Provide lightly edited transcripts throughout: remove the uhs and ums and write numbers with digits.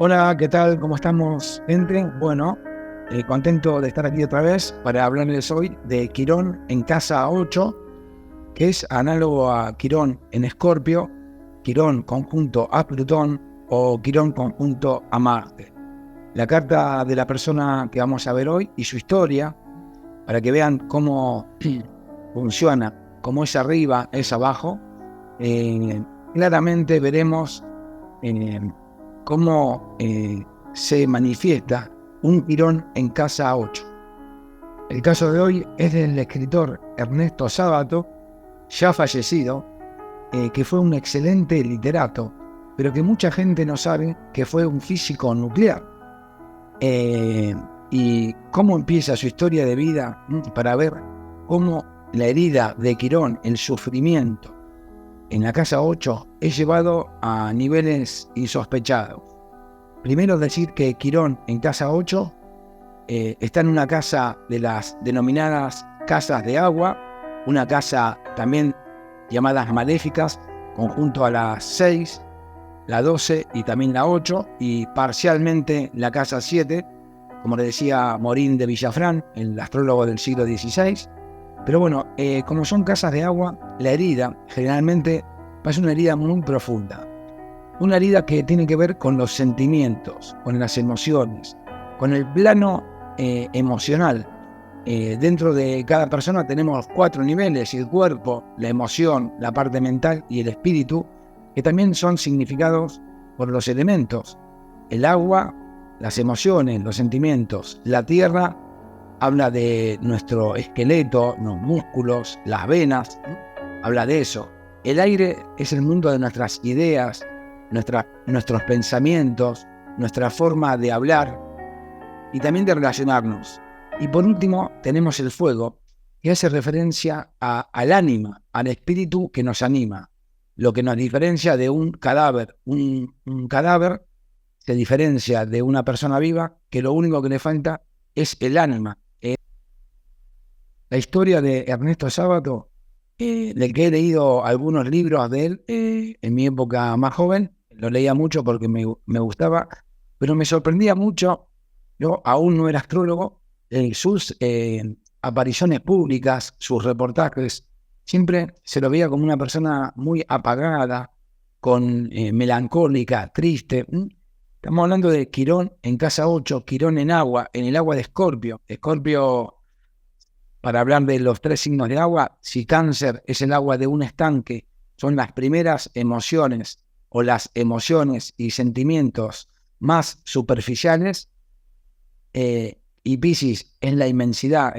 Hola, ¿qué tal? ¿Cómo estamos, gente? Bueno, contento de estar aquí otra vez para hablarles hoy de Quirón en casa 8, que es análogo a Quirón en Escorpio, Quirón conjunto a Plutón o Quirón conjunto a Marte. La carta de la persona que vamos a ver hoy y su historia, para que vean cómo funciona, cómo es arriba, es abajo. Claramente veremos cómo se manifiesta un Quirón en casa 8. El caso de hoy es del escritor Ernesto Sábato, ya fallecido, que fue un excelente literato, pero que mucha gente no sabe que fue un físico nuclear. Y cómo empieza su historia de vida, para ver cómo la herida de Quirón, el sufrimiento en la casa 8, es llevado a niveles insospechados. Primero decir que Quirón en casa 8 está en una casa de las denominadas casas de agua, una casa también llamadas maléficas, conjunto a las 6, la 12 y también la 8, y parcialmente la casa 7, como le decía Morín de Villafrán, el astrólogo del siglo XVI. Pero bueno, como son casas de agua, la herida generalmente es una herida muy profunda. Una herida que tiene que ver con los sentimientos, con las emociones, con el plano emocional. Dentro de cada persona tenemos 4 niveles: el cuerpo, la emoción, la parte mental y el espíritu, que también son significados por los elementos. El agua, las emociones, los sentimientos. La tierra habla de nuestro esqueleto, los músculos, las venas, habla de eso. El aire es el mundo de nuestras ideas, nuestros pensamientos, nuestra forma de hablar y también de relacionarnos. Y por último tenemos el fuego, que hace referencia al ánima, al espíritu que nos anima, lo que nos diferencia de un cadáver. Un cadáver se diferencia de una persona viva, que lo único que le falta es el ánima. La historia de Ernesto Sábato, del que he leído algunos libros de él en mi época más joven, lo leía mucho porque me gustaba, pero me sorprendía mucho. Yo aún no era astrólogo, sus apariciones públicas, sus reportajes, siempre se lo veía como una persona muy apagada, melancólica, triste. Estamos hablando de Quirón en casa 8, Quirón en agua, en el agua de Escorpio. Escorpio, para hablar de los 3 signos de agua, si Cáncer es el agua de un estanque, son las primeras emociones o las emociones y sentimientos más superficiales, y Piscis es la inmensidad,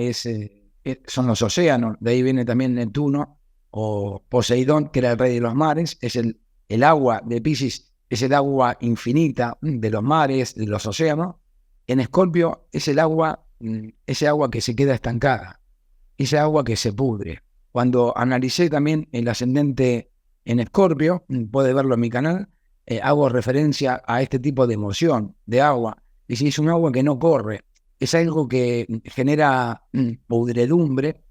son los océanos. De ahí viene también Neptuno o Poseidón, que era el rey de los mares. Es el agua de Piscis, es el agua infinita de los mares, de los océanos. En Escorpio es el agua, ese agua que se queda estancada, esa agua que se pudre. Cuando analicé también el ascendente en Escorpio, puede verlo en mi canal, hago referencia a este tipo de emoción, de agua. Y si es un agua que no corre, es algo que genera pudredumbre,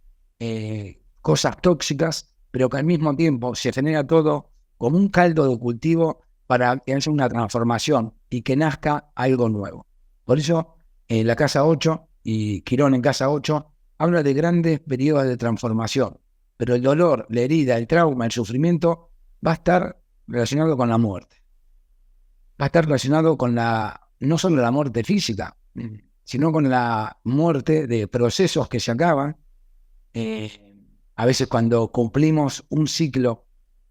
cosas tóxicas, pero que al mismo tiempo se genera todo como un caldo de cultivo para que haya una transformación y que nazca algo nuevo. Por eso, la casa 8 y Quirón en casa 8 habla de grandes periodos de transformación, pero el dolor, la herida, el trauma, el sufrimiento va a estar relacionado con la muerte. Va a estar relacionado con no solo la muerte física, sino con la muerte de procesos que se acaban. A veces cuando cumplimos un ciclo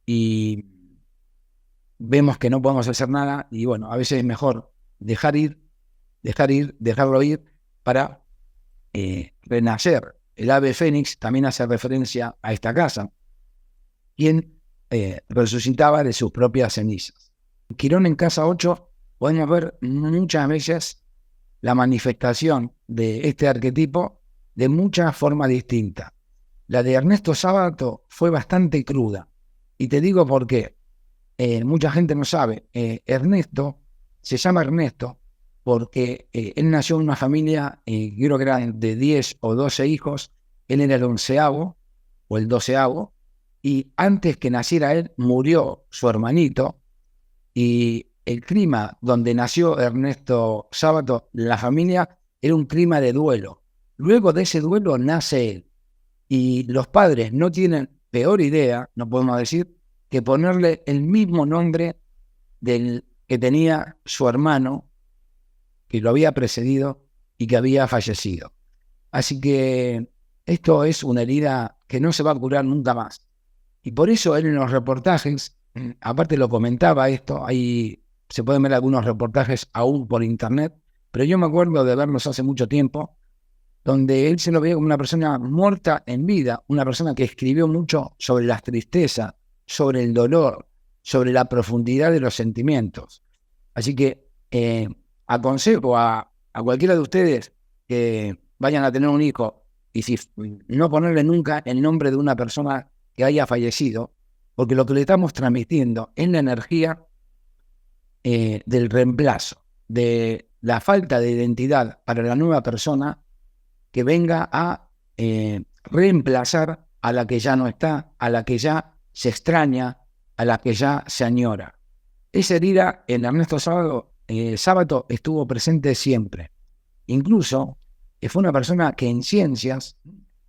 y vemos que no podemos hacer nada, y bueno, a veces es mejor dejarlo ir para renacer. El ave fénix también hace referencia a esta casa, quien resucitaba de sus propias cenizas. Quirón en casa 8 podemos ver muchas veces la manifestación de este arquetipo de muchas formas distintas. La de Ernesto Sábato fue bastante cruda, y te digo por qué. Mucha gente no sabe. Ernesto se llama Ernesto porque él nació en una familia, creo que eran de 10 o 12 hijos. Él era el 11º o el 12º, y antes que naciera él murió su hermanito, y el clima donde nació Ernesto Sábato, la familia, era un clima de duelo. Luego de ese duelo nace él. Y los padres no tienen peor idea, no podemos decir, que ponerle el mismo nombre del que tenía su hermano, que lo había precedido y que había fallecido. Así que esto es una herida que no se va a curar nunca más. Y por eso él en los reportajes, aparte lo comentaba esto, ahí se pueden ver algunos reportajes aún por internet, pero yo me acuerdo de verlos hace mucho tiempo, donde él se lo veía como una persona muerta en vida, una persona que escribió mucho sobre las tristezas, sobre el dolor, sobre la profundidad de los sentimientos. Así que aconsejo a cualquiera de ustedes que vayan a tener un hijo y si no ponerle nunca el nombre de una persona que haya fallecido, porque lo que le estamos transmitiendo es la energía del reemplazo, de la falta de identidad para la nueva persona que venga a reemplazar a la que ya no está, a la que ya se extraña, a la que ya se añora. Esa herida en Ernesto Sábato estuvo presente siempre. Incluso fue una persona que en ciencias,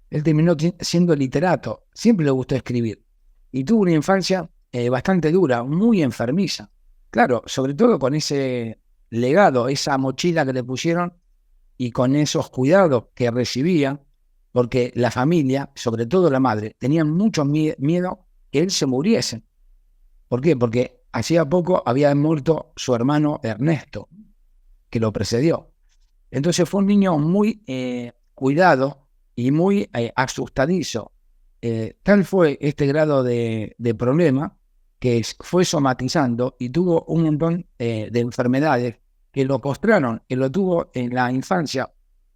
él terminó siendo literato, siempre le gustó escribir. Y tuvo una infancia bastante dura, muy enfermiza. Claro, sobre todo con ese legado, esa mochila que le pusieron y con esos cuidados que recibía, porque la familia, sobre todo la madre, tenían mucho miedo que él se muriese. ¿Por qué? Porque hacía poco había muerto su hermano Ernesto, que lo precedió. Entonces fue un niño muy cuidado y muy asustadizo. Tal fue este grado de problema que fue somatizando y tuvo un montón de enfermedades que lo postraron, que lo tuvo en la infancia,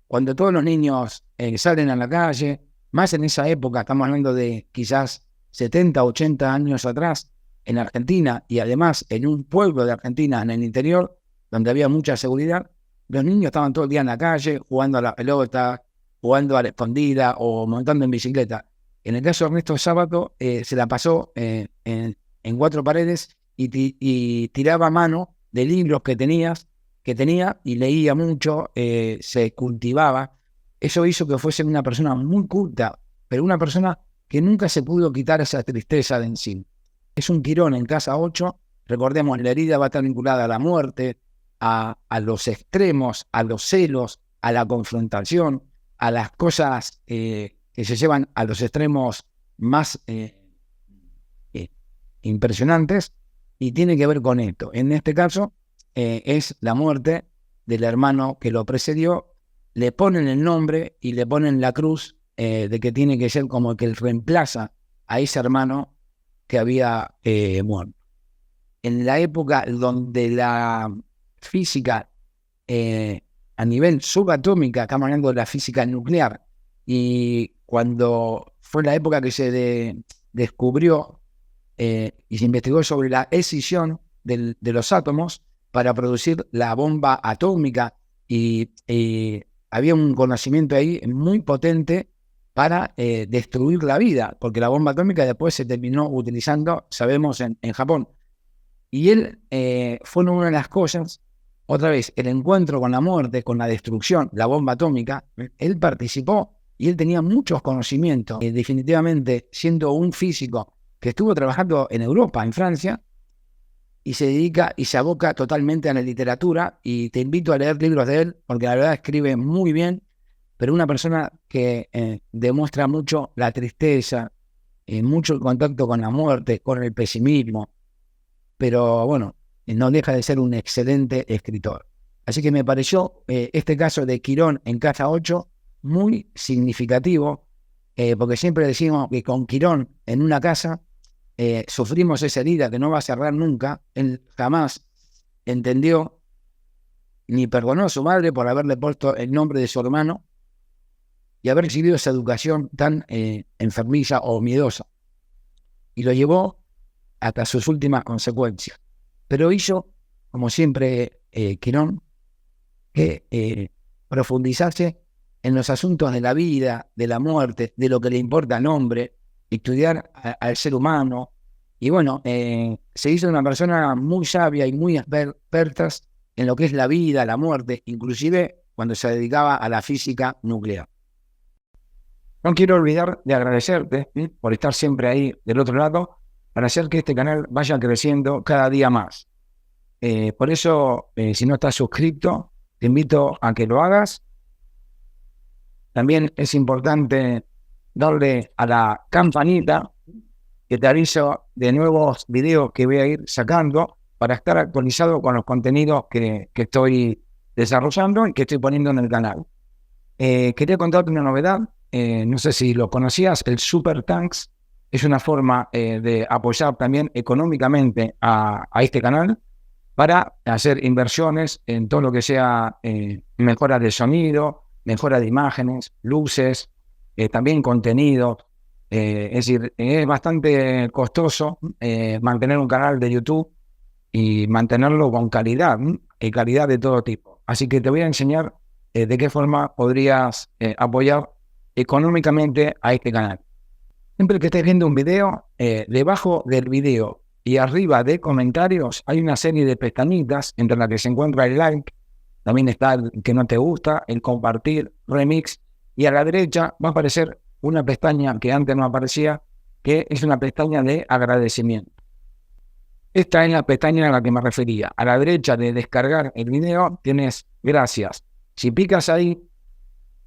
cuando todos los niños salen a la calle, más en esa época, estamos hablando de quizás 70, 80 años atrás, en Argentina, y además en un pueblo de Argentina, en el interior, donde había mucha seguridad, los niños estaban todo el día en la calle, jugando a la pelota, jugando a la escondida o montando en bicicleta. En el caso de Ernesto Sábato, se la pasó en cuatro paredes y tiraba a mano de libros que tenía y leía mucho, se cultivaba. Eso hizo que fuese una persona muy culta, pero una persona que nunca se pudo quitar esa tristeza de encima. Es un Quirón en casa 8, recordemos, la herida va a estar vinculada a la muerte, a los extremos, a los celos, a la confrontación, a las cosas que se llevan a los extremos más impresionantes, y tiene que ver con esto. En este caso es la muerte del hermano que lo precedió, le ponen el nombre y le ponen la cruz de que tiene que ser como que él reemplaza a ese hermano que había muerto. En la época donde la física a nivel subatómica, estamos hablando de la física nuclear, y cuando fue la época que se descubrió y se investigó sobre la escisión de los átomos para producir la bomba atómica, y había un conocimiento ahí muy potente para destruir la vida, porque la bomba atómica después se terminó utilizando, sabemos, en Japón. Y él fue una de las cosas, otra vez, el encuentro con la muerte, con la destrucción, la bomba atómica, él participó y él tenía muchos conocimientos. Definitivamente, siendo un físico que estuvo trabajando en Europa, en Francia, y se dedica y se aboca totalmente a la literatura, y te invito a leer libros de él, porque la verdad escribe muy bien, pero una persona que demuestra mucho la tristeza, mucho el contacto con la muerte, con el pesimismo, pero bueno, no deja de ser un excelente escritor. Así que me pareció este caso de Quirón en casa 8 muy significativo, porque siempre decimos que con Quirón en una casa sufrimos esa herida que no va a cerrar nunca. Él jamás entendió ni perdonó a su madre por haberle puesto el nombre de su hermano y haber recibido esa educación tan enfermiza o miedosa, y lo llevó hasta sus últimas consecuencias. Pero hizo, como siempre, Quirón, que profundizarse en los asuntos de la vida, de la muerte, de lo que le importa al hombre, estudiar al ser humano Y bueno, se hizo una persona muy sabia y muy experta en lo que es la vida, la muerte, inclusive cuando se dedicaba a la física nuclear. No quiero olvidar de agradecerte por estar siempre ahí del otro lado para hacer que este canal vaya creciendo cada día más. Por eso, si no estás suscrito, te invito a que lo hagas. También es importante darle a la campanita que te aviso de nuevos videos que voy a ir sacando para estar actualizado con los contenidos que estoy desarrollando y que estoy poniendo en el canal. Quería contarte una novedad, no sé si lo conocías, el Super Thanks es una forma de apoyar también económicamente a este canal para hacer inversiones en todo lo que sea mejora de sonido, mejora de imágenes, luces, también contenido. Es decir, es bastante costoso mantener un canal de YouTube y mantenerlo con calidad, y calidad de todo tipo. Así que te voy a enseñar de qué forma podrías apoyar económicamente a este canal. Siempre que estés viendo un video, debajo del video y arriba de comentarios hay una serie de pestañitas entre las que se encuentra el like, también está el que no te gusta, el compartir, remix, y a la derecha va a aparecer una pestaña que antes no aparecía, que es una pestaña de agradecimiento. Esta es la pestaña a la que me refería. A la derecha de descargar el video tienes gracias. Si picas ahí,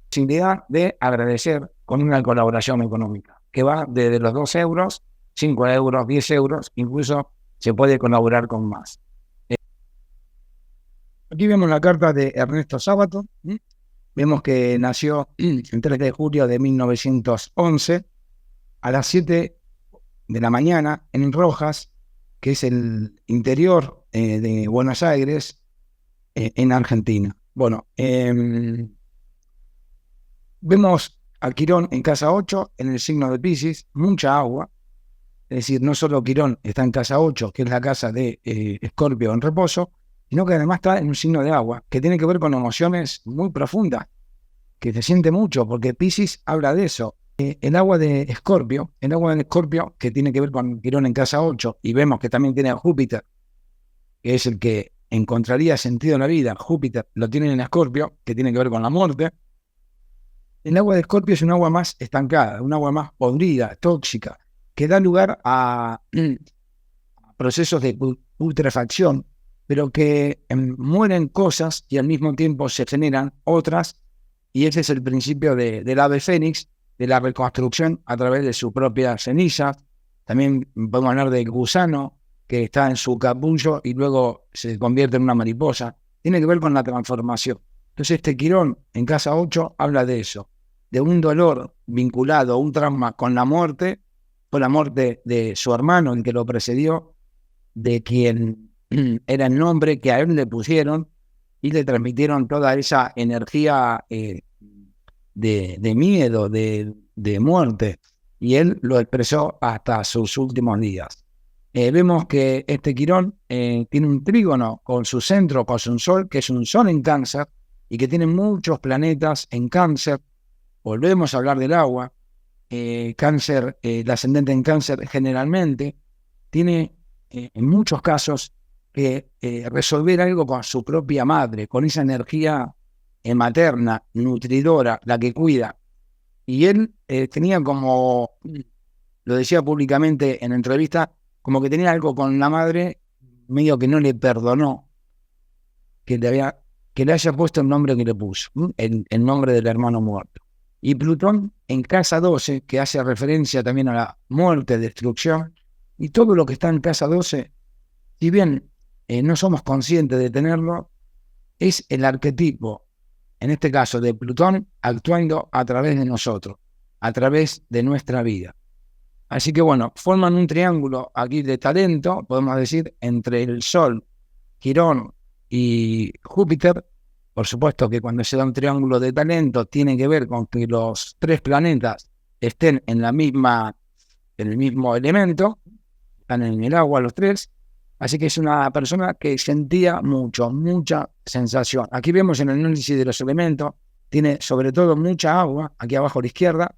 posibilidad de agradecer con una colaboración económica, que va desde los 2 euros, 5 euros, 10 euros, incluso se puede colaborar con más. Aquí vemos la carta de Ernesto Sábato. Vemos que nació el 3 de julio de 1911 a las 7 de la mañana en Rojas, que es el interior de Buenos Aires, en Argentina. Bueno, vemos a Quirón en casa 8, en el signo de Piscis, mucha agua. Es decir, no solo Quirón está en casa 8, que es la casa de Escorpio en reposo, sino que además está en un signo de agua, que tiene que ver con emociones muy profundas, que se siente mucho, porque Piscis habla de eso. El agua de Escorpio, que tiene que ver con Quirón en casa 8, y vemos que también tiene a Júpiter, que es el que encontraría sentido en la vida. Júpiter lo tiene en Escorpio, que tiene que ver con la muerte. El agua de Escorpio es un agua más estancada, un agua más podrida, tóxica, que da lugar a procesos de putrefacción, pero que mueren cosas y al mismo tiempo se generan otras, y ese es el principio del ave fénix, de la reconstrucción a través de su propia ceniza. También podemos hablar del gusano que está en su capullo y luego se convierte en una mariposa. Tiene que ver con la transformación. Entonces este Quirón en casa 8 habla de eso, de un dolor vinculado a un trauma con la muerte, con la muerte de su hermano, el que lo precedió, de quien era el nombre que a él le pusieron y le transmitieron toda esa energía de miedo, de muerte, y él lo expresó hasta sus últimos días. Vemos que este Quirón tiene un trígono con su centro, con su sol, que es un sol en Cáncer, y que tiene muchos planetas en Cáncer. Volvemos a hablar del agua. Cáncer, el ascendente en Cáncer generalmente tiene en muchos casos que resolver algo con su propia madre, con esa energía materna, nutridora, la que cuida. Y él tenía como, lo decía públicamente en entrevista, como que tenía algo con la madre, medio que no le perdonó que le haya puesto el nombre que le puso, el nombre del hermano muerto. Y Plutón en casa 12, que hace referencia también a la muerte, destrucción, y todo lo que está en casa 12, si bien no somos conscientes de tenerlo, es el arquetipo, en este caso de Plutón, actuando a través de nosotros, a través de nuestra vida. Así que bueno, forman un triángulo aquí de talento, podemos decir, entre el Sol, Quirón y Júpiter. Por supuesto que cuando se da un triángulo de talento tiene que ver con que los 3 planetas estén en el mismo elemento, están en el agua los 3, así que es una persona que sentía mucha sensación. Aquí vemos en el análisis de los elementos, tiene sobre todo mucha agua, aquí abajo a la izquierda,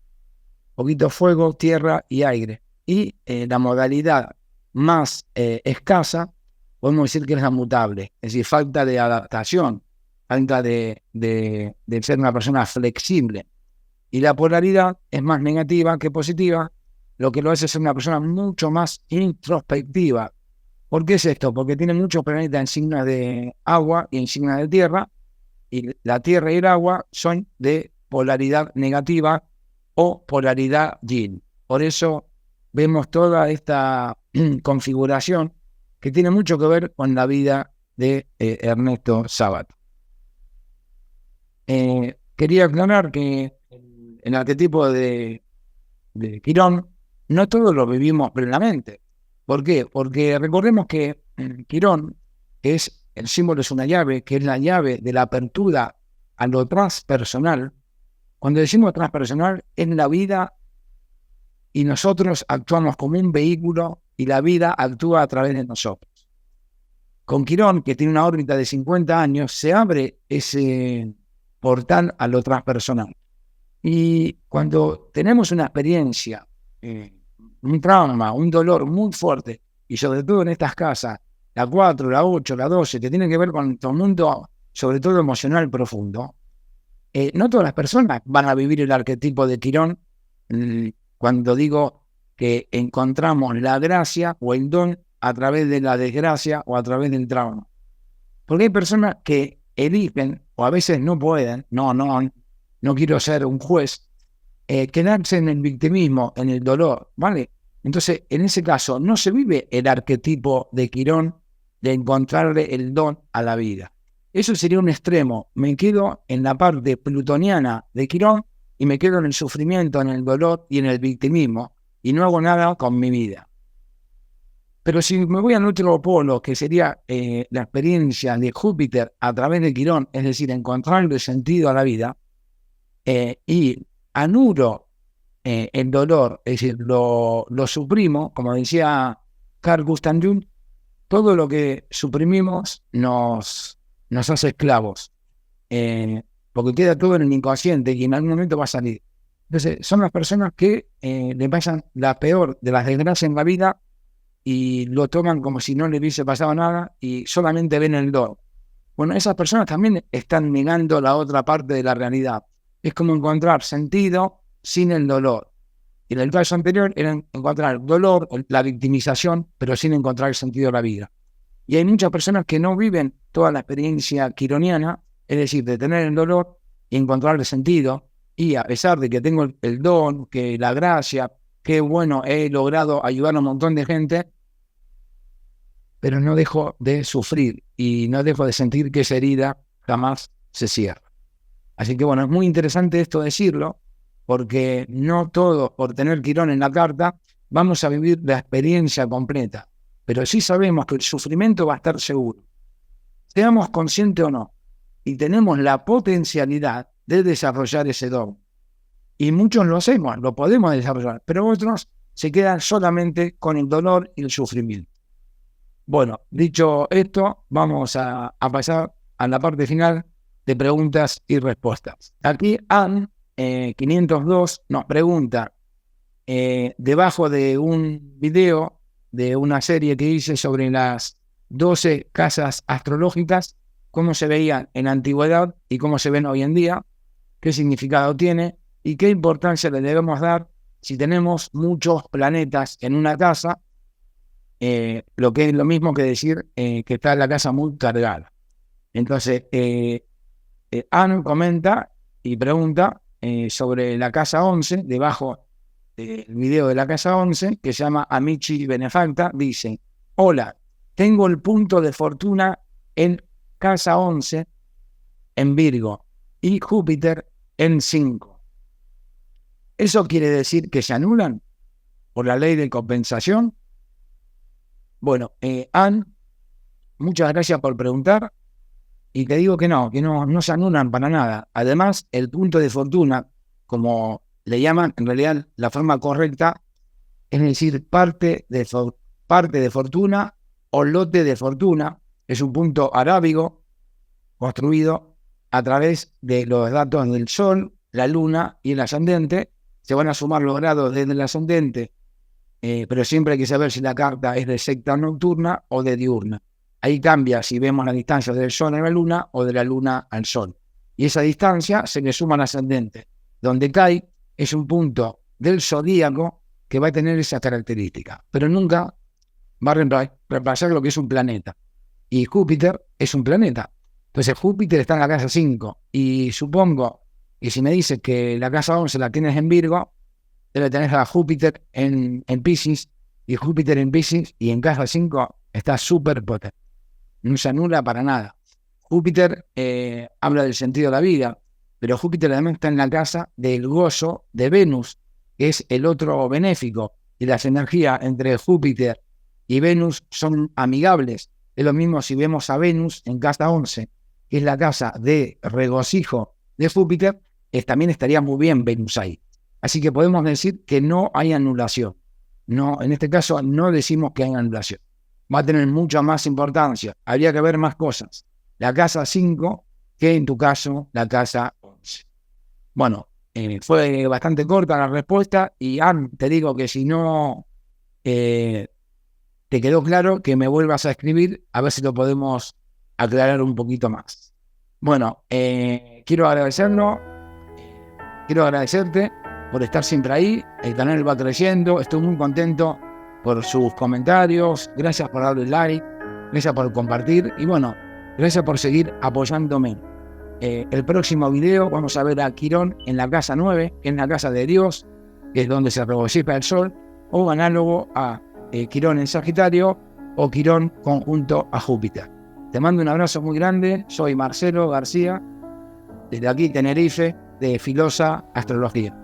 poquito fuego, tierra y aire. Y la modalidad más escasa, podemos decir que es la mutable, es decir, falta de adaptación, falta de ser una persona flexible. Y la polaridad es más negativa que positiva, lo que lo hace ser una persona mucho más introspectiva. ¿Por qué es esto? Porque tiene muchos planetas en signos de agua y en signos de tierra, y la tierra y el agua son de polaridad negativa o polaridad yin. Por eso vemos toda esta configuración que tiene mucho que ver con la vida de Ernesto Sábato. Quería aclarar que el arquetipo de Quirón no todos lo vivimos plenamente. ¿Por qué? Porque recordemos que Quirón es el símbolo, es una llave, que es la llave de la apertura a lo transpersonal. Cuando decimos transpersonal, es la vida y nosotros actuamos como un vehículo y la vida actúa a través de nosotros. Con Quirón, que tiene una órbita de 50 años, se abre ese portal a lo transpersonal. Y cuando tenemos una experiencia, un trauma, un dolor muy fuerte, y sobre todo en estas casas, la 4, la 8, la 12, que tienen que ver con un mundo, sobre todo emocional profundo, no todas las personas van a vivir el arquetipo de Quirón cuando digo que encontramos la gracia o el don a través de la desgracia o a través del trauma. Porque hay personas que eligen, o a veces no pueden, no quiero ser un juez, quedarse en el victimismo, en el dolor, ¿vale? Entonces, en ese caso, no se vive el arquetipo de Quirón de encontrarle el don a la vida. Eso sería un extremo. Me quedo en la parte plutoniana de Quirón y me quedo en el sufrimiento, en el dolor y en el victimismo, y no hago nada con mi vida. Pero si me voy al otro polo, que sería la experiencia de Júpiter a través de Quirón, es decir, encontrarle sentido a la vida, y anulo el dolor, es decir, lo suprimo, como decía Carl Gustav Jung, todo lo que suprimimos nos hace esclavos, porque queda todo en el inconsciente y en algún momento va a salir. Entonces, son las personas que le pasan la peor de las desgracias en la vida y lo toman como si no le hubiese pasado nada y solamente ven el don. Bueno, esas personas también están negando la otra parte de la realidad. Es como encontrar sentido sin el dolor. Y en el caso anterior era encontrar dolor, la victimización, pero sin encontrar el sentido de la vida. Y hay muchas personas que no viven toda la experiencia quironiana, es decir, de tener el dolor y encontrar el sentido. Y a pesar de que tengo el don, que la gracia, que bueno, he logrado ayudar a un montón de gente, pero no dejo de sufrir y no dejo de sentir que esa herida jamás se cierra. Así que bueno, es muy interesante esto decirlo, porque no todos, por tener Quirón en la carta, vamos a vivir la experiencia completa. Pero sí sabemos que el sufrimiento va a estar seguro. Seamos conscientes o no. Y tenemos la potencialidad de desarrollar ese don. Y muchos lo hacemos, lo podemos desarrollar, pero otros se quedan solamente con el dolor y el sufrimiento. Bueno, dicho esto, vamos a pasar a la parte final de preguntas y respuestas. Aquí Anne 502 nos pregunta, debajo de un video de una serie que hice sobre las 12 casas astrológicas, cómo se veían en la antigüedad y cómo se ven hoy en día, qué significado tiene y qué importancia le debemos dar si tenemos muchos planetas en una casa, lo que es lo mismo que decir que está la casa muy cargada. Entonces, Anne comenta y pregunta sobre la casa 11, debajo del video de la casa 11, que se llama Amici Benefacta, dice: hola, tengo el punto de fortuna en casa 11 en Virgo y Júpiter en 5. ¿Eso quiere decir que se anulan por la ley de compensación? Bueno, Anne, muchas gracias por preguntar. Y te digo que no se anulan para nada. Además, el punto de fortuna, como le llaman, en realidad la forma correcta, es decir, parte de fortuna o lote de fortuna, es un punto arábigo construido a través de los datos del Sol, la Luna y el ascendente. Se van a sumar los grados desde el ascendente pero siempre hay que saber si la carta es de secta nocturna o de diurna. Ahí cambia si vemos la distancia del Sol a la Luna o de la Luna al Sol. Y esa distancia se le suma al ascendente. Donde cae es un punto del zodíaco que va a tener esa característica, pero nunca va a reemplazar lo que es un planeta. Y Júpiter es un planeta. Entonces Júpiter está en la casa 5 y supongo que si me dices que la casa 11 la tienes en Virgo, debe tener a Júpiter en Piscis, y Júpiter en Piscis y en casa 5 está súper potente. No se anula para nada. Júpiter habla del sentido de la vida, pero Júpiter además está en la casa del gozo de Venus, que es el otro benéfico, y las energías entre Júpiter y Venus son amigables. Es lo mismo si vemos a Venus en casa 11, que es la casa de regocijo de Júpiter, también estaría muy bien Venus ahí. Así que podemos decir que no hay anulación. No, en este caso no decimos que hay anulación. Va a tener mucha más importancia. Habría que ver más cosas. La casa 5 que en tu caso la casa 11. Bueno, fue bastante corta la respuesta y te digo que si no te quedó claro, que me vuelvas a escribir a ver si lo podemos aclarar un poquito más. Bueno, quiero agradecerte por estar siempre ahí. El canal va creciendo, estoy muy contento por sus comentarios, gracias por darle like, gracias por compartir y bueno, gracias por seguir apoyándome. El próximo video vamos a ver a Quirón en la casa 9, que es la casa de Dios, que es donde se regocija el Sol, o análogo a Quirón en Sagitario o Quirón conjunto a Júpiter. Te mando un abrazo muy grande, soy Marcelo García, desde aquí Tenerife, de Filosa Astrología.